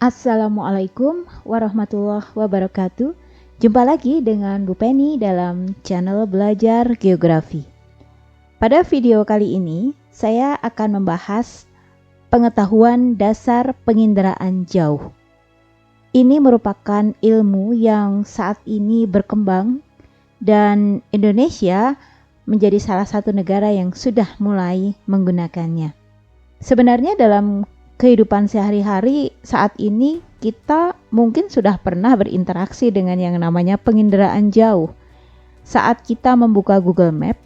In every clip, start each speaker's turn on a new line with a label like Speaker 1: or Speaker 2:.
Speaker 1: Assalamualaikum warahmatullahi wabarakatuh. Jumpa lagi dengan Bu Penny dalam channel Belajar Geografi. Pada video kali ini, saya akan membahas pengetahuan dasar penginderaan jauh. Ini merupakan ilmu yang saat ini berkembang dan Indonesia menjadi salah satu negara yang sudah mulai menggunakannya. Sebenarnya dalam kehidupan sehari-hari saat ini kita mungkin sudah pernah berinteraksi dengan yang namanya penginderaan jauh. Saat kita membuka Google Map,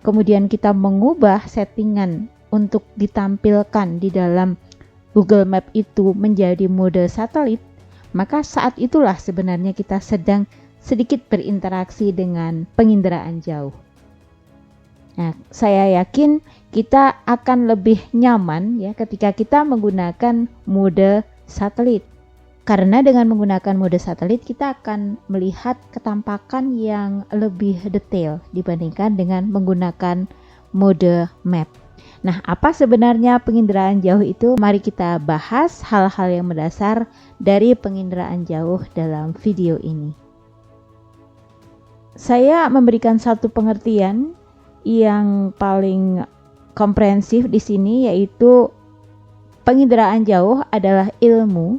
Speaker 1: kemudian kita mengubah settingan untuk ditampilkan di dalam Google Map itu menjadi mode satelit, maka saat itulah sebenarnya kita sedang sedikit berinteraksi dengan penginderaan jauh. Nah, saya yakin kita akan lebih nyaman ya ketika kita menggunakan mode satelit. Karena dengan menggunakan mode satelit kita akan melihat ketampakan yang lebih detail dibandingkan dengan menggunakan mode map. Nah, apa sebenarnya penginderaan jauh itu? Mari kita bahas hal-hal yang mendasar dari penginderaan jauh dalam video ini. Saya memberikan satu pengertian yang paling komprehensif di sini, yaitu penginderaan jauh adalah ilmu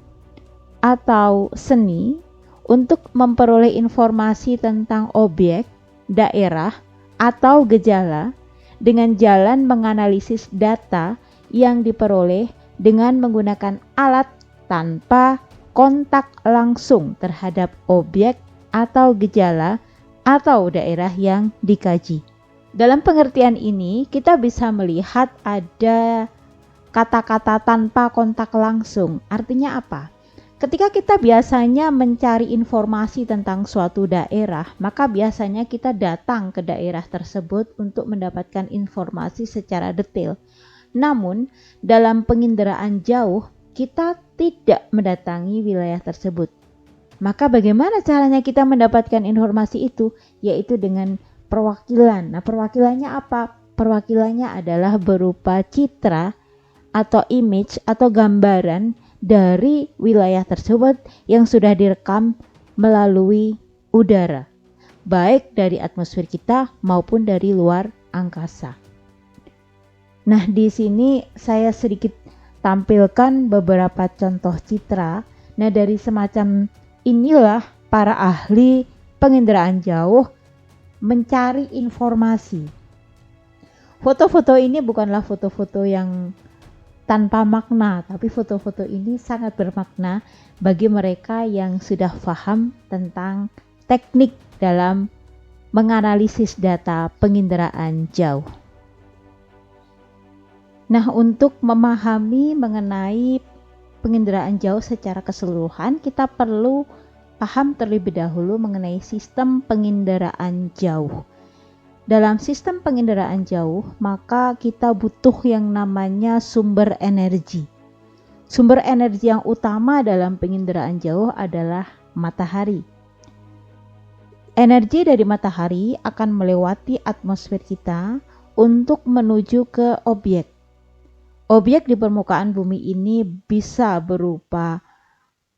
Speaker 1: atau seni untuk memperoleh informasi tentang objek, daerah, atau gejala dengan jalan menganalisis data yang diperoleh dengan menggunakan alat tanpa kontak langsung terhadap objek atau gejala atau daerah yang dikaji. Dalam pengertian ini, kita bisa melihat ada kata-kata tanpa kontak langsung. Artinya apa? Ketika kita biasanya mencari informasi tentang suatu daerah, maka biasanya kita datang ke daerah tersebut untuk mendapatkan informasi secara detail. Namun, dalam penginderaan jauh, kita tidak mendatangi wilayah tersebut. Maka bagaimana caranya kita mendapatkan informasi itu? Yaitu dengan perwakilan. Nah, perwakilannya apa? Perwakilannya adalah berupa citra atau image atau gambaran dari wilayah tersebut yang sudah direkam melalui udara, baik dari atmosfer kita maupun dari luar angkasa. Nah, di sini saya sedikit tampilkan beberapa contoh citra. Nah, dari semacam inilah para ahli penginderaan jauh mencari informasi. Foto-foto ini bukanlah foto-foto yang tanpa makna, tapi foto-foto ini sangat bermakna bagi mereka yang sudah paham tentang teknik dalam menganalisis data penginderaan jauh. Nah, untuk memahami mengenai penginderaan jauh secara keseluruhan, kita perlu paham terlebih dahulu mengenai sistem penginderaan jauh. Dalam sistem penginderaan jauh, maka kita butuh yang namanya sumber energi. Sumber energi yang utama dalam penginderaan jauh adalah matahari. Energi dari matahari akan melewati atmosfer kita untuk menuju ke objek. Objek di permukaan bumi ini bisa berupa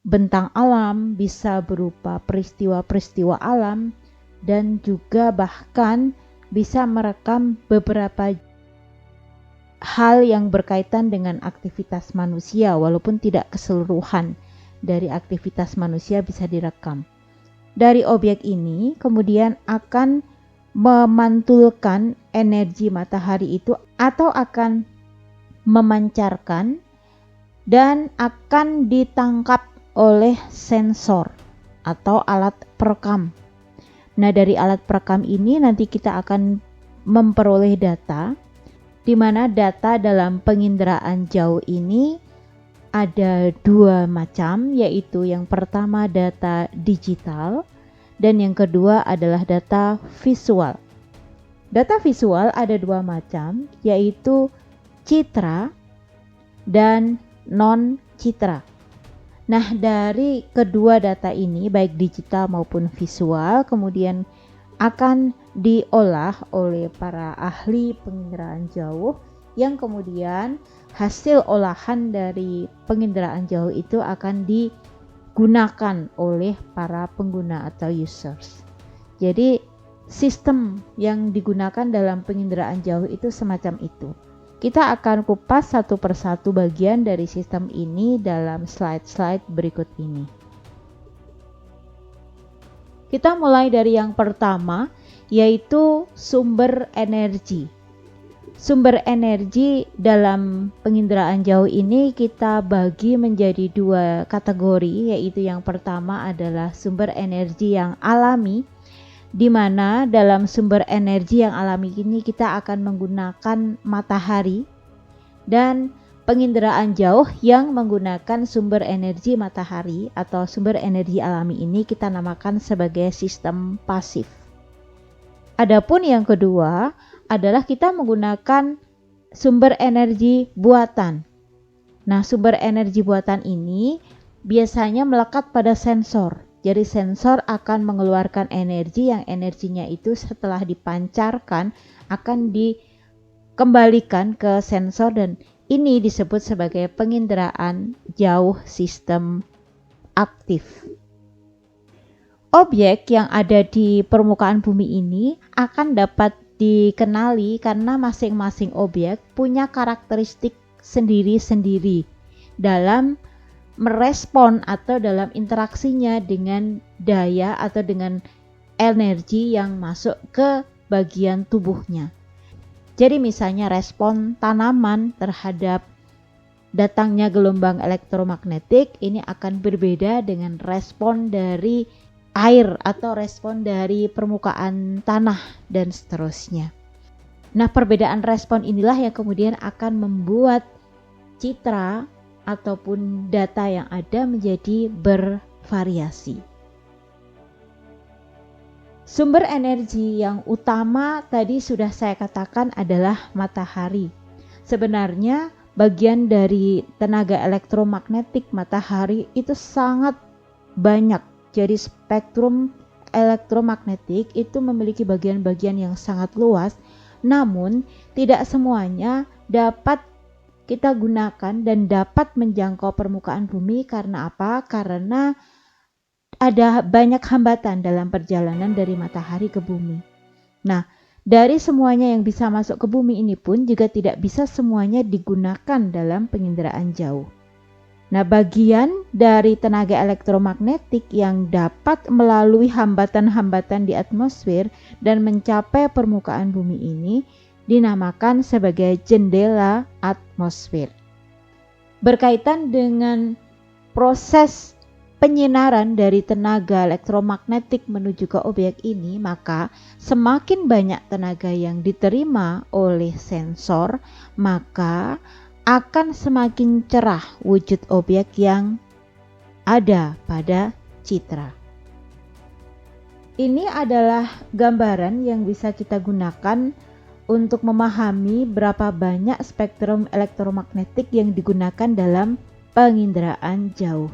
Speaker 1: bentang alam, bisa berupa peristiwa-peristiwa alam, dan juga bahkan bisa merekam beberapa hal yang berkaitan dengan aktivitas manusia, walaupun tidak keseluruhan dari aktivitas manusia bisa direkam. Dari objek ini kemudian akan memantulkan energi matahari itu atau akan memancarkan dan akan ditangkap oleh sensor atau alat perekam. Nah, dari alat perekam ini nanti kita akan memperoleh data, di mana data dalam penginderaan jauh ini ada dua macam, yaitu yang pertama data digital dan yang kedua adalah data visual. Data visual ada dua macam, yaitu citra dan non-citra. Nah, dari kedua data ini, baik digital maupun visual, kemudian akan diolah oleh para ahli penginderaan jauh yang kemudian hasil olahan dari penginderaan jauh itu akan digunakan oleh para pengguna atau users. Jadi sistem yang digunakan dalam penginderaan jauh itu semacam itu. Kita akan kupas satu persatu bagian dari sistem ini dalam slide-slide berikut ini. Kita mulai dari yang pertama, yaitu sumber energi. Sumber energi dalam penginderaan jauh ini kita bagi menjadi dua kategori, yaitu yang pertama adalah sumber energi yang alami, di mana dalam sumber energi yang alami ini kita akan menggunakan matahari, dan penginderaan jauh yang menggunakan sumber energi matahari atau sumber energi alami ini kita namakan sebagai sistem pasif. Adapun yang kedua adalah kita menggunakan sumber energi buatan. Nah, sumber energi buatan ini biasanya melekat pada sensor. Jadi sensor akan mengeluarkan energi yang energinya itu setelah dipancarkan akan dikembalikan ke sensor, dan ini disebut sebagai penginderaan jauh sistem aktif. Objek yang ada di permukaan bumi ini akan dapat dikenali karena masing-masing objek punya karakteristik sendiri-sendiri dalam merespon atau dalam interaksinya dengan daya atau dengan energi yang masuk ke bagian tubuhnya. Jadi misalnya respon tanaman terhadap datangnya gelombang elektromagnetik ini akan berbeda dengan respon dari air atau respon dari permukaan tanah dan seterusnya. Nah, perbedaan respon inilah yang kemudian akan membuat citra ataupun data yang ada menjadi bervariasi. Sumber energi yang utama tadi sudah saya katakan adalah matahari. Sebenarnya bagian dari tenaga elektromagnetik matahari itu sangat banyak. Jadi spektrum elektromagnetik itu memiliki bagian-bagian yang sangat luas, namun tidak semuanya dapat kita gunakan dan dapat menjangkau permukaan bumi. Karena apa? Karena ada banyak hambatan dalam perjalanan dari matahari ke bumi. Nah, dari semuanya yang bisa masuk ke bumi ini pun juga tidak bisa semuanya digunakan dalam penginderaan jauh. Nah, bagian dari tenaga elektromagnetik yang dapat melalui hambatan-hambatan di atmosfer dan mencapai permukaan bumi ini dinamakan sebagai jendela atmosfer. Berkaitan dengan proses penyinaran dari tenaga elektromagnetik menuju ke objek ini, maka semakin banyak tenaga yang diterima oleh sensor, maka akan semakin cerah wujud objek yang ada pada citra. Ini adalah gambaran yang bisa kita gunakan untuk memahami berapa banyak spektrum elektromagnetik yang digunakan dalam penginderaan jauh.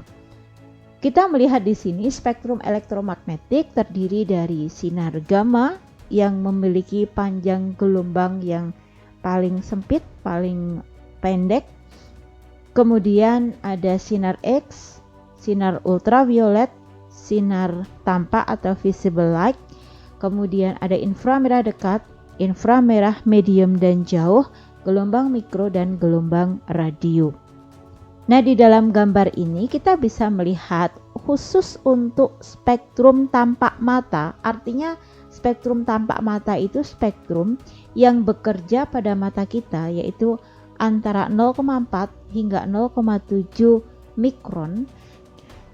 Speaker 1: Kita melihat di sini spektrum elektromagnetik terdiri dari sinar gamma yang memiliki panjang gelombang yang paling sempit, paling pendek. Kemudian ada sinar X, sinar ultraviolet, sinar tampak atau visible light. Kemudian ada inframerah dekat, inframerah medium dan jauh, gelombang mikro dan gelombang radio. Nah, di dalam gambar ini kita bisa melihat khusus untuk spektrum tampak mata. Artinya spektrum tampak mata itu spektrum yang bekerja pada mata kita, yaitu antara 0,4 hingga 0,7 mikron.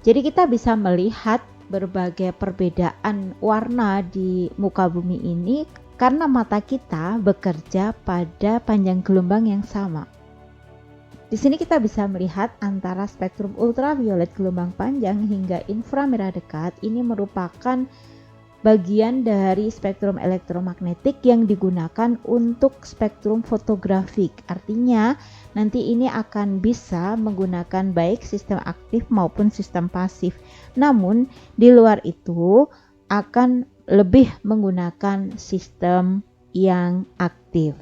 Speaker 1: Jadi kita bisa melihat berbagai perbedaan warna di muka bumi ini karena mata kita bekerja pada panjang gelombang yang sama. Di sini kita bisa melihat antara spektrum ultraviolet gelombang panjang hingga inframerah dekat. Ini merupakan bagian dari spektrum elektromagnetik yang digunakan untuk spektrum fotografik. Artinya nanti ini akan bisa menggunakan baik sistem aktif maupun sistem pasif. Namun di luar itu akan lebih menggunakan sistem yang aktif.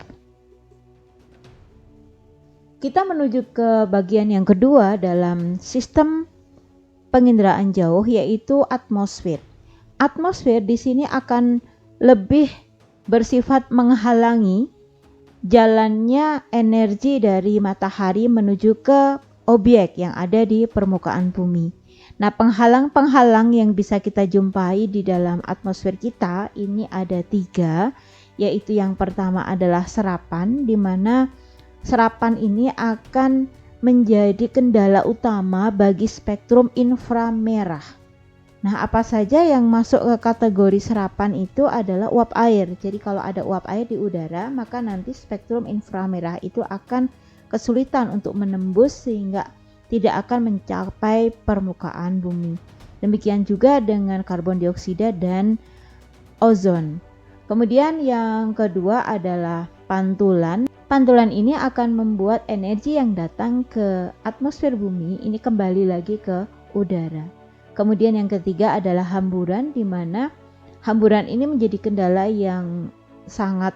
Speaker 1: kita menuju ke bagian yang kedua dalam sistem penginderaan jauh, yaitu atmosfer. Atmosfer di sini akan lebih bersifat menghalangi jalannya energi dari matahari menuju ke objek yang ada di permukaan bumi. Nah, penghalang-penghalang yang bisa kita jumpai di dalam atmosfer kita ini ada 3, yaitu yang pertama adalah serapan, di mana serapan ini akan menjadi kendala utama bagi spektrum inframerah. Nah, apa saja yang masuk ke kategori serapan itu adalah uap air. Jadi kalau ada uap air di udara, maka nanti spektrum inframerah itu akan kesulitan untuk menembus sehingga tidak akan mencapai permukaan bumi. Demikian juga dengan karbon dioksida dan ozon. Kemudian yang kedua adalah pantulan. Pantulan ini akan membuat energi yang datang ke atmosfer bumi ini kembali lagi ke udara. Kemudian yang ketiga adalah hamburan, di mana hamburan ini menjadi kendala yang sangat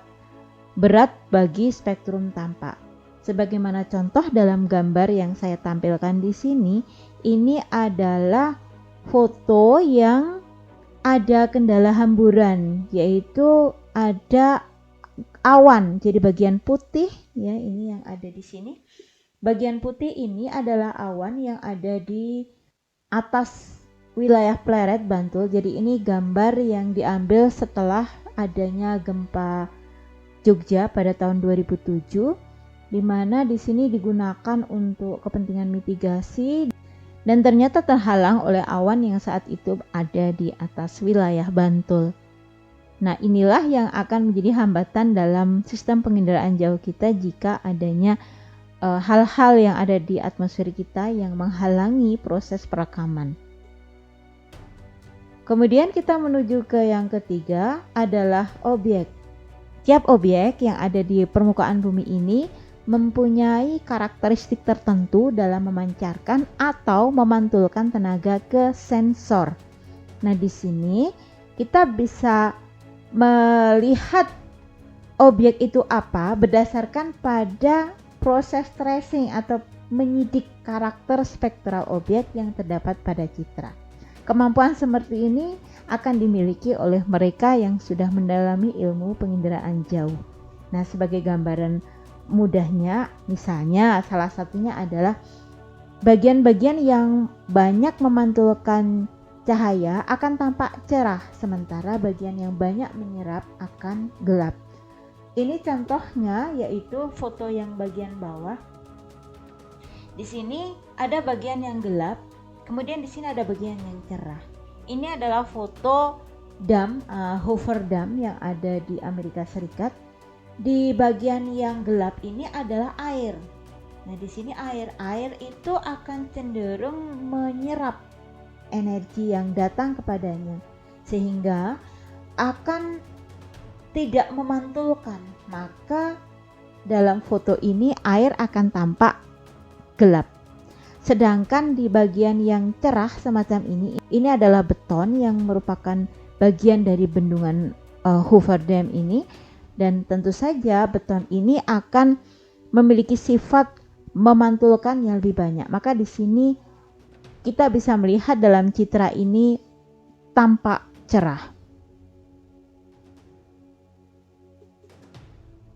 Speaker 1: berat bagi spektrum tampak. Sebagaimana contoh dalam gambar yang saya tampilkan di sini, ini adalah foto yang ada kendala hamburan, yaitu ada awan. Jadi bagian putih ya, ini yang ada di sini. Bagian putih ini adalah awan yang ada di atas wilayah Pleret, Bantul. Jadi ini gambar yang diambil setelah adanya gempa Jogja pada tahun 2007, di mana di sini digunakan untuk kepentingan mitigasi dan ternyata terhalang oleh awan yang saat itu ada di atas wilayah Bantul. Nah, inilah yang akan menjadi hambatan dalam sistem penginderaan jauh kita jika adanya hal-hal yang ada di atmosfer kita yang menghalangi proses perekaman. Kemudian kita menuju ke yang ketiga adalah objek. Tiap objek yang ada di permukaan bumi ini mempunyai karakteristik tertentu dalam memancarkan atau memantulkan tenaga ke sensor. Nah, di sini kita bisa melihat objek itu apa berdasarkan pada proses tracing atau menyidik karakter spektral objek yang terdapat pada citra. Kemampuan seperti ini akan dimiliki oleh mereka yang sudah mendalami ilmu penginderaan jauh. Nah, sebagai gambaran mudahnya, misalnya salah satunya adalah bagian-bagian yang banyak memantulkan cahaya akan tampak cerah, sementara bagian yang banyak menyerap akan gelap. Ini contohnya yaitu foto yang bagian bawah. Di sini ada bagian yang gelap, kemudian di sini ada bagian yang cerah. Ini adalah foto dam, Hoover Dam yang ada di Amerika Serikat. Di bagian yang gelap ini adalah air. Nah, di sini air itu akan cenderung menyerap energi yang datang kepadanya sehingga akan tidak memantulkan. Maka dalam foto ini air akan tampak gelap. Sedangkan di bagian yang cerah semacam ini adalah beton yang merupakan bagian dari bendungan Hoover Dam ini, dan tentu saja beton ini akan memiliki sifat memantulkan yang lebih banyak. Maka di sini kita bisa melihat dalam citra ini tampak cerah.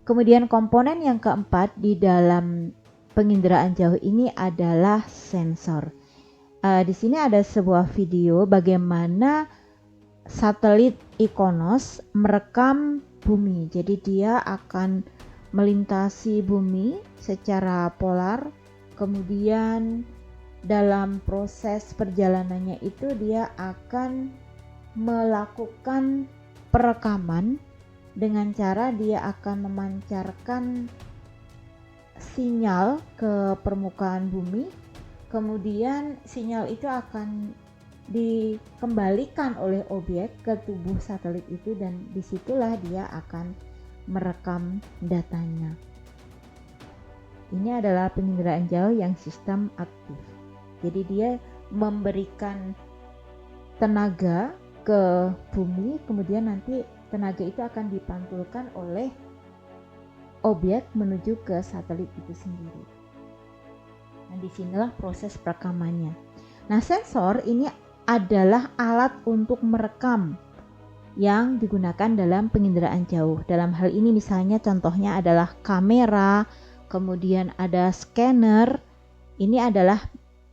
Speaker 1: Kemudian komponen yang keempat di dalam penginderaan jauh ini adalah sensor. Di sini ada sebuah video bagaimana satelit IKONOS merekam bumi. Jadi dia akan melintasi bumi secara polar, kemudian dalam proses perjalanannya itu dia akan melakukan perekaman dengan cara dia akan memancarkan sinyal ke permukaan bumi, kemudian sinyal itu akan dikembalikan oleh objek ke tubuh satelit itu, dan disitulah dia akan merekam datanya. Ini adalah penginderaan jauh yang sistem aktif. Jadi dia memberikan tenaga ke bumi, kemudian nanti tenaga itu akan dipantulkan oleh objek menuju ke satelit itu sendiri. Nah, disinilah proses perekamannya. Nah, sensor ini adalah alat untuk merekam yang digunakan dalam penginderaan jauh. Dalam hal ini misalnya contohnya adalah kamera, kemudian ada scanner. Ini adalah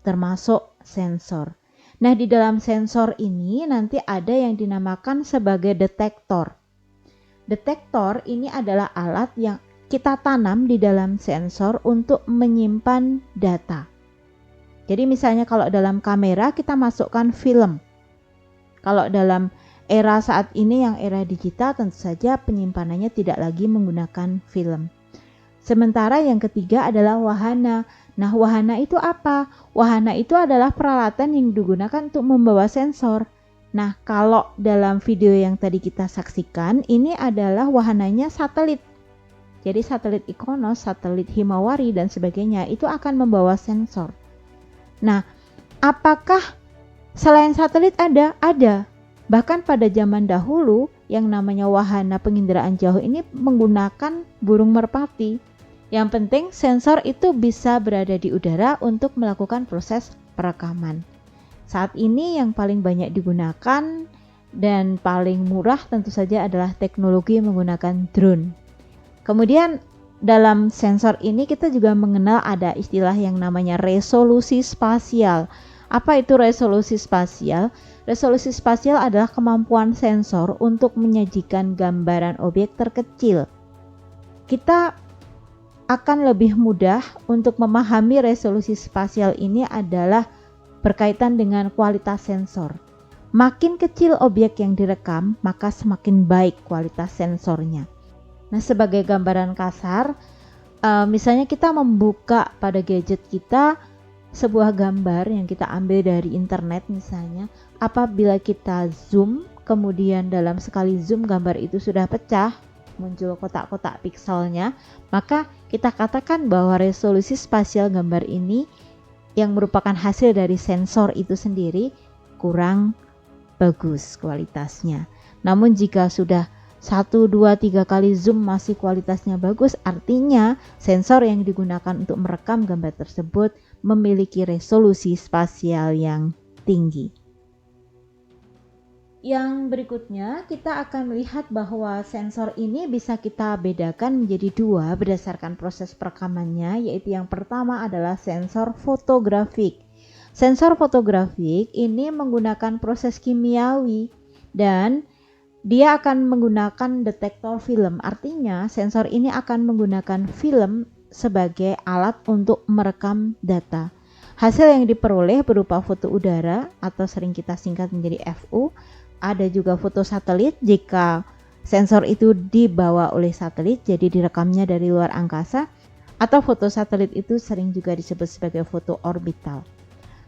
Speaker 1: termasuk sensor. Nah, di dalam sensor ini nanti ada yang dinamakan sebagai detektor. Detektor ini adalah alat yang kita tanam di dalam sensor untuk menyimpan data. Jadi misalnya kalau dalam kamera kita masukkan film. Kalau dalam era saat ini yang era digital tentu saja penyimpanannya tidak lagi menggunakan film. Sementara yang ketiga adalah wahana. Nah, wahana itu apa? Wahana itu adalah peralatan yang digunakan untuk membawa sensor. Nah, kalau dalam video yang tadi kita saksikan, ini adalah wahananya satelit. Jadi satelit Ikonos, satelit Himawari, dan sebagainya itu akan membawa sensor. Nah, apakah selain satelit ada? Ada. Bahkan pada zaman dahulu, yang namanya wahana penginderaan jauh ini menggunakan burung merpati. Yang penting sensor itu bisa berada di udara untuk melakukan proses perekaman. Saat ini yang paling banyak digunakan dan paling murah tentu saja adalah teknologi menggunakan drone. Kemudian dalam sensor ini kita juga mengenal ada istilah yang namanya resolusi spasial. Apa itu resolusi spasial? Resolusi spasial adalah kemampuan sensor untuk menyajikan gambaran objek terkecil. Kita akan lebih mudah untuk memahami resolusi spasial ini adalah berkaitan dengan kualitas sensor. Makin kecil objek yang direkam, maka semakin baik kualitas sensornya. Nah, sebagai gambaran kasar, misalnya kita membuka pada gadget kita sebuah gambar yang kita ambil dari internet misalnya, apabila kita zoom, kemudian dalam sekali zoom gambar itu sudah pecah, muncul kotak-kotak pikselnya, maka kita katakan bahwa resolusi spasial gambar ini yang merupakan hasil dari sensor itu sendiri kurang bagus kualitasnya. Namun jika sudah 1, 2, 3 kali zoom masih kualitasnya bagus, artinya sensor yang digunakan untuk merekam gambar tersebut memiliki resolusi spasial yang tinggi. Yang berikutnya kita akan melihat bahwa sensor ini bisa kita bedakan menjadi dua berdasarkan proses perekamannya, yaitu yang pertama adalah sensor fotografik. Sensor fotografik ini menggunakan proses kimiawi dan dia akan menggunakan detektor film. Artinya sensor ini akan menggunakan film sebagai alat untuk merekam data. Hasil yang diperoleh berupa foto udara atau sering kita singkat menjadi FU. Ada juga foto satelit jika sensor itu dibawa oleh satelit, jadi direkamnya dari luar angkasa, atau foto satelit itu sering juga disebut sebagai foto orbital.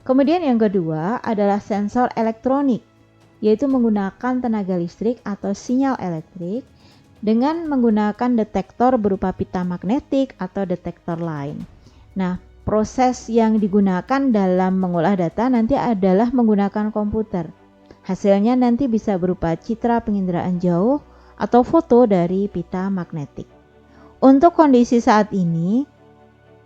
Speaker 1: Kemudian yang kedua adalah sensor elektronik, yaitu menggunakan tenaga listrik atau sinyal elektrik dengan menggunakan detektor berupa pita magnetik atau detektor lain. Nah, proses yang digunakan dalam mengolah data nanti adalah menggunakan komputer. Hasilnya nanti bisa berupa citra penginderaan jauh atau foto dari pita magnetik. Untuk kondisi saat ini,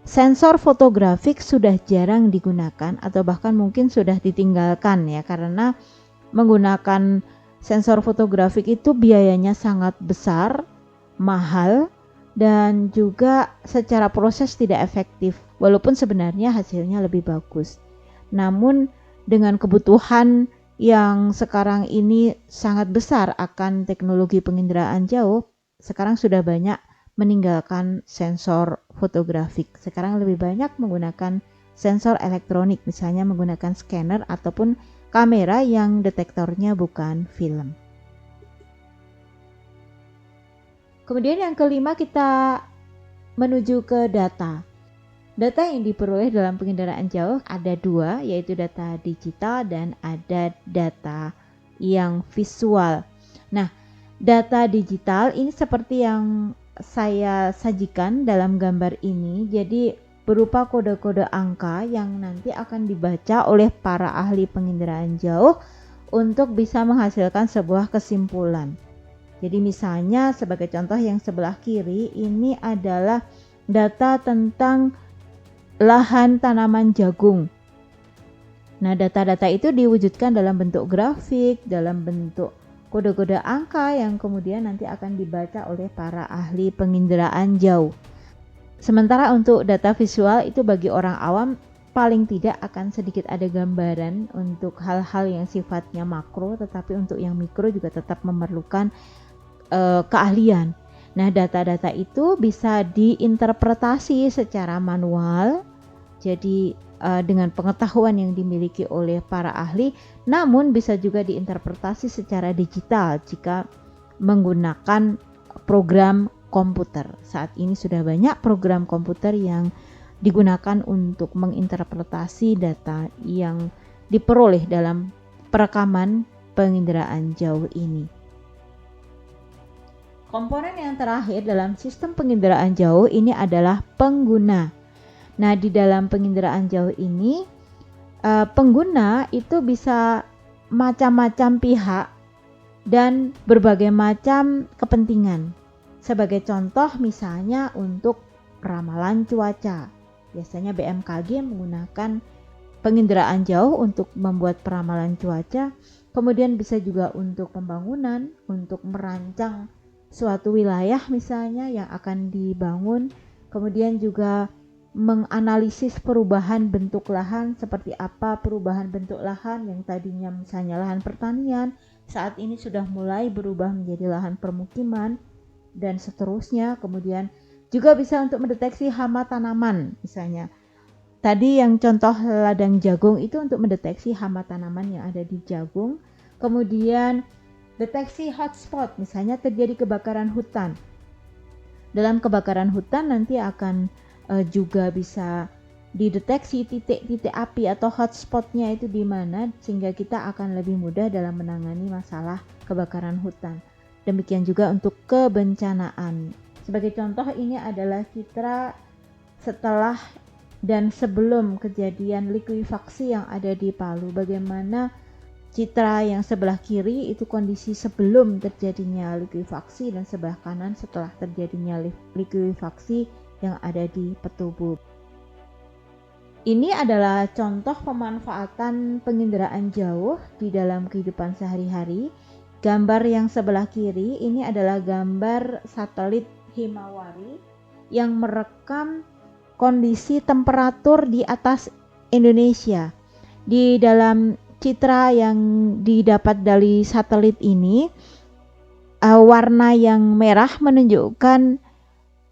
Speaker 1: sensor fotografik sudah jarang digunakan atau bahkan mungkin sudah ditinggalkan ya, karena menggunakan sensor fotografik itu biayanya sangat besar, mahal, dan juga secara proses tidak efektif, walaupun sebenarnya hasilnya lebih bagus. Namun dengan kebutuhan yang sekarang ini sangat besar akan teknologi penginderaan jauh, sekarang sudah banyak meninggalkan sensor fotografik. Sekarang lebih banyak menggunakan sensor elektronik, misalnya menggunakan scanner ataupun kamera yang detektornya bukan film. Kemudian yang kelima kita menuju ke data. Data yang diperoleh dalam penginderaan jauh ada dua, yaitu data digital dan ada data yang visual. Nah, data digital ini seperti yang saya sajikan dalam gambar ini, jadi berupa kode-kode angka yang nanti akan dibaca oleh para ahli penginderaan jauh untuk bisa menghasilkan sebuah kesimpulan. Jadi misalnya sebagai contoh yang sebelah kiri ini adalah data tentang lahan tanaman jagung. Nah, data-data itu diwujudkan dalam bentuk grafik, dalam bentuk kode-kode angka yang kemudian nanti akan dibaca oleh para ahli penginderaan jauh. Sementara untuk data visual itu bagi orang awam paling tidak akan sedikit ada gambaran untuk hal-hal yang sifatnya makro, tetapi untuk yang mikro juga tetap memerlukan keahlian. Nah, data-data itu bisa diinterpretasi secara manual, jadi dengan pengetahuan yang dimiliki oleh para ahli, namun bisa juga diinterpretasi secara digital jika menggunakan program komputer. Saat ini sudah banyak program komputer yang digunakan untuk menginterpretasi data yang diperoleh dalam perekaman penginderaan jauh ini. Komponen yang terakhir dalam sistem penginderaan jauh ini adalah pengguna. Nah, di dalam penginderaan jauh ini, pengguna itu bisa macam-macam pihak dan berbagai macam kepentingan. Sebagai contoh misalnya untuk ramalan cuaca. Biasanya BMKG menggunakan penginderaan jauh untuk membuat peramalan cuaca. Kemudian bisa juga untuk pembangunan, untuk merancang suatu wilayah misalnya yang akan dibangun, kemudian juga menganalisis perubahan bentuk lahan, seperti apa perubahan bentuk lahan yang tadinya misalnya lahan pertanian, saat ini sudah mulai berubah menjadi lahan permukiman, dan seterusnya. Kemudian juga bisa untuk mendeteksi hama tanaman, misalnya tadi yang contoh ladang jagung itu untuk mendeteksi hama tanaman yang ada di jagung. Kemudian deteksi hotspot, misalnya terjadi kebakaran hutan. Dalam kebakaran hutan nanti akan juga bisa dideteksi titik-titik api atau hotspotnya itu di mana, sehingga kita akan lebih mudah dalam menangani masalah kebakaran hutan. Demikian juga untuk kebencanaan. Sebagai contoh, ini adalah citra setelah dan sebelum kejadian likuifaksi yang ada di Palu. Bagaimana citra yang sebelah kiri itu kondisi sebelum terjadinya likuifaksi dan sebelah kanan setelah terjadinya likuifaksi yang ada di Petobo. Ini adalah contoh pemanfaatan penginderaan jauh di dalam kehidupan sehari-hari. Gambar yang sebelah kiri ini adalah gambar satelit Himawari yang merekam kondisi temperatur di atas Indonesia. Di dalam citra yang didapat dari satelit ini, warna yang merah menunjukkan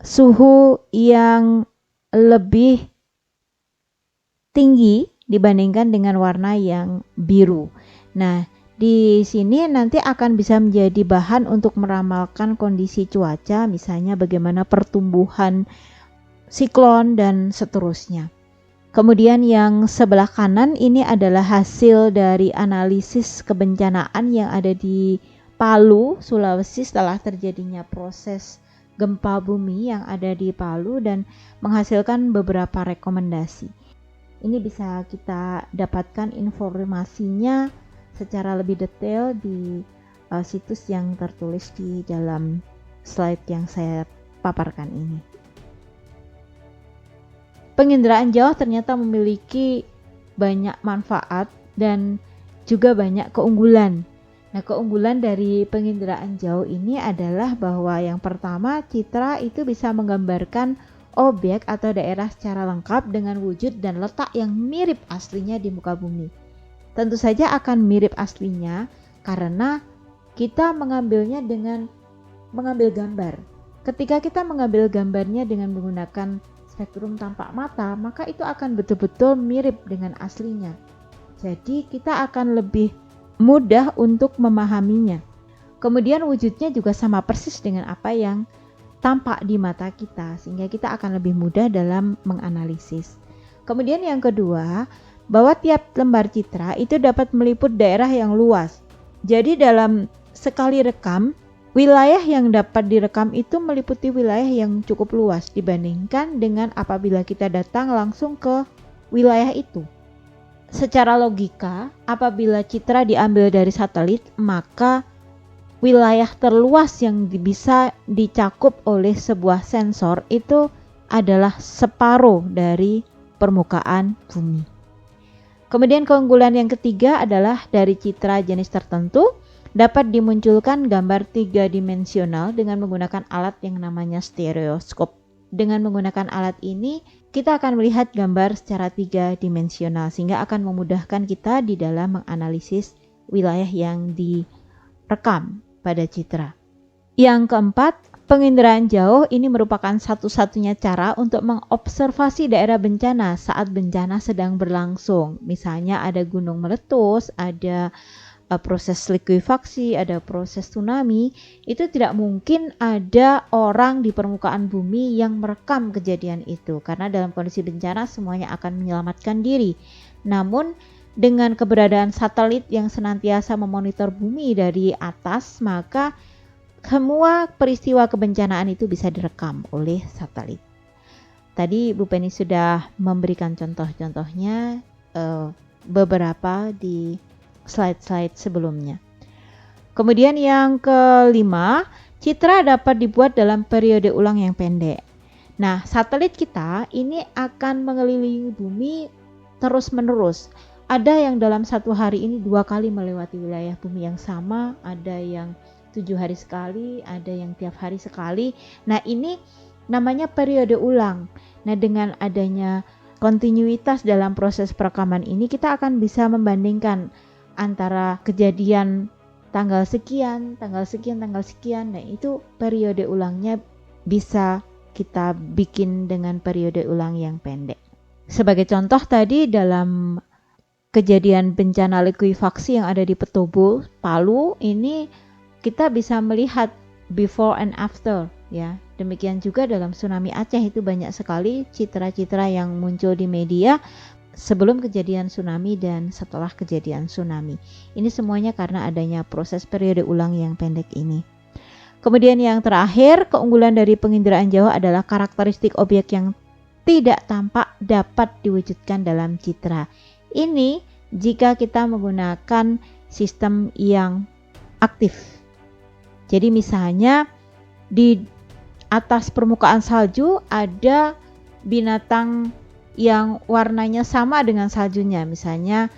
Speaker 1: suhu yang lebih tinggi dibandingkan dengan warna yang biru. Nah, di sini nanti akan bisa menjadi bahan untuk meramalkan kondisi cuaca, misalnya bagaimana pertumbuhan siklon dan seterusnya. Kemudian yang sebelah kanan ini adalah hasil dari analisis kebencanaan yang ada di Palu, Sulawesi setelah terjadinya proses gempa bumi yang ada di Palu dan menghasilkan beberapa rekomendasi. Ini bisa kita dapatkan informasinya secara lebih detail di situs yang tertulis di dalam slide yang saya paparkan ini. Penginderaan jauh ternyata memiliki banyak manfaat dan juga banyak keunggulan. Nah, keunggulan dari penginderaan jauh ini adalah bahwa yang pertama, citra itu bisa menggambarkan objek atau daerah secara lengkap dengan wujud dan letak yang mirip aslinya di muka bumi. Tentu saja akan mirip aslinya karena kita mengambilnya dengan mengambil gambar. Ketika kita mengambil gambarnya dengan menggunakan spektrum tampak mata, maka itu akan betul-betul mirip dengan aslinya. Jadi kita akan lebih mudah untuk memahaminya. Kemudian wujudnya juga sama persis dengan apa yang tampak di mata kita, sehingga kita akan lebih mudah dalam menganalisis. Kemudian yang kedua, bahwa tiap lembar citra itu dapat meliput daerah yang luas. Jadi dalam sekali rekam, wilayah yang dapat direkam itu meliputi wilayah yang cukup luas dibandingkan dengan apabila kita datang langsung ke wilayah itu. Secara logika, apabila citra diambil dari satelit, maka wilayah terluas yang bisa dicakup oleh sebuah sensor itu adalah separuh dari permukaan bumi. Kemudian keunggulan yang ketiga adalah dari citra jenis tertentu dapat dimunculkan gambar 3-dimensional dengan menggunakan alat yang namanya stereoskop. Dengan menggunakan alat ini, kita akan melihat gambar secara 3-dimensional sehingga akan memudahkan kita di dalam menganalisis wilayah yang direkam pada citra. Yang keempat, penginderaan jauh ini merupakan satu-satunya cara untuk mengobservasi daerah bencana saat bencana sedang berlangsung. Misalnya ada gunung meletus, ada proses likuifaksi, ada proses tsunami, itu tidak mungkin ada orang di permukaan bumi yang merekam kejadian itu karena dalam kondisi bencana semuanya akan menyelamatkan diri. Namun dengan keberadaan satelit yang senantiasa memonitor bumi dari atas, maka semua peristiwa kebencanaan itu bisa direkam oleh satelit. Tadi Bu Penny sudah memberikan contoh-contohnya beberapa di slide-slide sebelumnya. Kemudian yang kelima, citra dapat dibuat dalam periode ulang yang pendek. Nah, satelit kita ini akan mengelilingi bumi terus-menerus. Ada yang dalam satu hari ini 2 kali melewati wilayah bumi yang sama, ada yang 7 hari sekali, ada yang tiap hari sekali. Nah, ini namanya periode ulang. Nah, dengan adanya kontinuitas dalam proses perekaman ini, kita akan bisa membandingkan antara kejadian tanggal sekian, tanggal sekian, tanggal sekian. Nah, itu periode ulangnya bisa kita bikin dengan periode ulang yang pendek. Sebagai contoh tadi dalam kejadian bencana likuifaksi yang ada di Petobo, Palu, ini kita bisa melihat before and after ya. Demikian juga dalam tsunami Aceh itu banyak sekali citra-citra yang muncul di media sebelum kejadian tsunami dan setelah kejadian tsunami. Ini semuanya karena adanya proses periode ulang yang pendek ini. Kemudian yang terakhir, keunggulan dari penginderaan jauh adalah karakteristik objek yang tidak tampak dapat diwujudkan dalam citra. Ini jika kita menggunakan sistem yang aktif. Jadi misalnya di atas permukaan salju ada binatang yang warnanya sama dengan saljunya, misalnya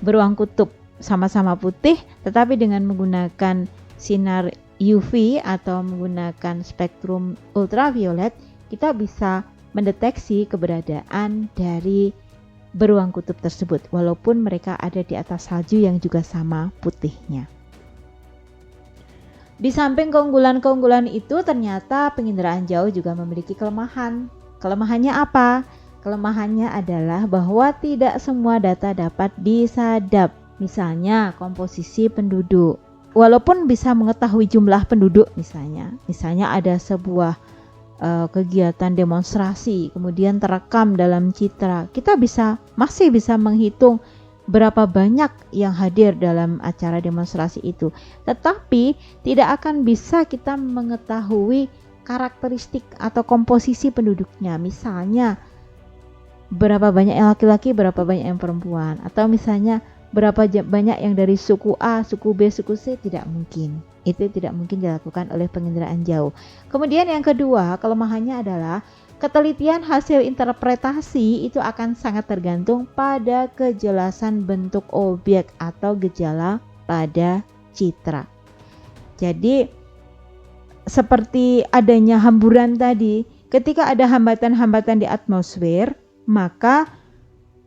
Speaker 1: beruang kutub sama-sama putih, tetapi dengan menggunakan sinar UV atau menggunakan spektrum ultraviolet, kita bisa mendeteksi keberadaan dari beruang kutub tersebut, walaupun mereka ada di atas salju yang juga sama putihnya. Di samping keunggulan-keunggulan itu, ternyata penginderaan jauh juga memiliki kelemahan. Kelemahannya apa? Kelemahannya adalah bahwa tidak semua data dapat disadap. Misalnya komposisi penduduk. Walaupun bisa mengetahui jumlah penduduk misalnya ada sebuah kegiatan demonstrasi kemudian terekam dalam citra, kita masih bisa menghitung berapa banyak yang hadir dalam acara demonstrasi itu. Tetapi tidak akan bisa kita mengetahui karakteristik atau komposisi penduduknya. Misalnya berapa banyak yang laki-laki, berapa banyak yang perempuan, atau misalnya berapa banyak yang dari suku A, suku B, suku C, tidak mungkin. Itu tidak mungkin dilakukan oleh penginderaan jauh. Kemudian yang kedua, kelemahannya adalah ketelitian hasil interpretasi itu akan sangat tergantung pada kejelasan bentuk objek atau gejala pada citra. Jadi seperti adanya hamburan tadi, ketika ada hambatan-hambatan di atmosfer, maka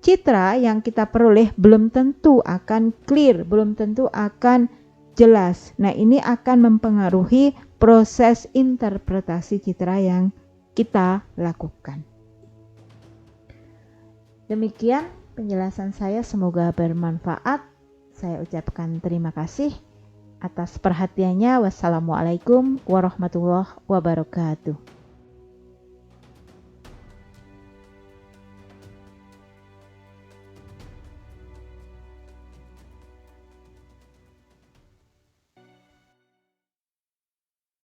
Speaker 1: citra yang kita peroleh belum tentu akan clear, belum tentu akan jelas. Nah, ini akan mempengaruhi proses interpretasi citra yang kita lakukan. Demikian penjelasan saya, semoga bermanfaat. Saya ucapkan terima kasih atas perhatiannya. Wassalamualaikum warahmatullahi wabarakatuh.